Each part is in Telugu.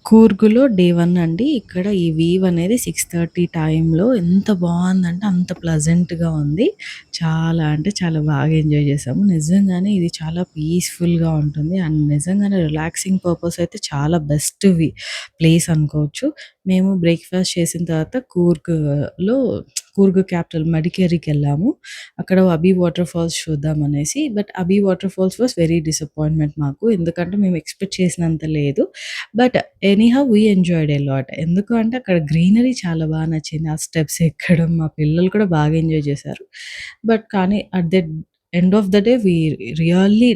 కూర్గ్‌లో డే 1 అండి. ఇక్కడ ఈ వీవ్ అనేది 6:30 టైంలో ఎంత బావుందంటే అంత ప్లెజెంట్‌గా ఉంది. చాలా అంటే చాలా బాగా ఎంజాయ్ చేశాము. నిజంగానే ఇది చాలా పీస్‌ఫుల్‌గా ఉంటుంది. అండ్ నిజంగానే రిలాక్సింగ్ పర్పస్ అయితే చాలా బెస్ట్ ప్లేస్ అనుకోవచ్చు. మేము బ్రేక్‌ఫాస్ట్ చేసిన తర్వాత కూర్గ్ క్యాపిటల్ మడికేరికెళ్ళాము. అక్కడ అబీ వాటర్ ఫాల్స్ చూద్దామనేసి. But Abbey water falls was very disappointment మాకు. ఎందుకంటే మేము ఎక్స్‌పెక్ట్ చేసినంత లేదు. But anyhow we enjoyed a lot. ఎందుకు అంటే అక్కడ గ్రీనరీ చాలా నచ్చింది. ఆ స్టెప్స్ ఎక్కడం మా పిల్లలు కూడా బాగా ఎంజాయ్ చేశారు. బట్ కానీ at the end of the day we really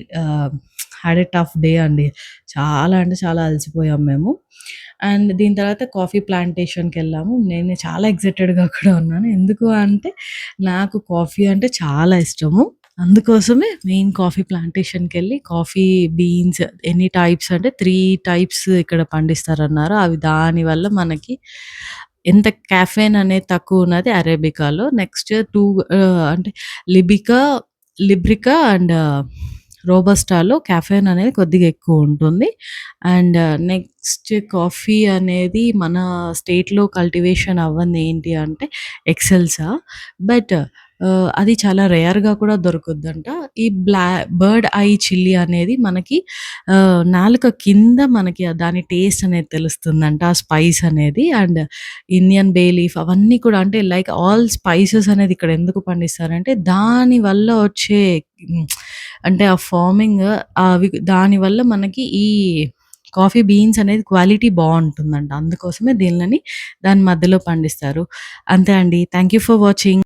had a tough day అండి. చాలా అంటే చాలా అలసిపోయాం మేము. అండ్ దీని తర్వాత కాఫీ ప్లాంటేషన్‌కెళ్ళాము. నేను చాలా ఎక్సైటెడ్‌గా కూడా ఉన్నాను. ఎందుకు అంటే నాకు కాఫీ అంటే చాలా ఇష్టము. అందుకోసమే మెయిన్ కాఫీ ప్లాంటేషన్‌కెళ్ళి కాఫీ బీన్స్ ఎన్ని టైప్స్ అంటే 3 టైప్స్ ఇక్కడ పండిస్తారన్నారు. అవి దానివల్ల మనకి ఎంత కాఫెయిన్ అనేది తక్కువున్నది అరేబికాలో. నెక్స్ట్ 2 అంటే లిబికా, లిబ్రికా అండ్ రోబస్టాలో కాఫెయిన్ అనేది కొద్దిగా ఎక్కువుంటుంది. అండ్ నెక్స్ట్ కాఫీ అనేది మన స్టేట్‌లో కల్టివేషన్ అవ్వంది ఏంటి అంటే ఎక్సెల్సా. బట్ అది చాలా రేర్‌గా కూడా దొరుకుద్దంట. ఈ బర్డ్ ఐ చిల్లీ అనేది మనకి నాలుక కింద మనకి దాని టేస్ట్ అనేది తెలుస్తుందంట. ఆ స్పైస్ అనేది. అండ్ ఇండియన్ బే లీఫ్ అవన్నీ కూడా అంటే లైక్ ఆల్ స్పైసెస్ అనేది ఇక్కడ ఎందుకు పండిస్తారంటే దాని వల్ల వచ్చే హ్మ్. అంటే ఆ ఫార్మింగ్ దానివల్ల మనకి ఈ కాఫీ బీన్స్ అనేది క్వాలిటీ బావుంటుందంట. అందుకోసమే దీనిలని దాని మధ్యలో పండిస్తారు. అంతే అండి. Thank you for watching.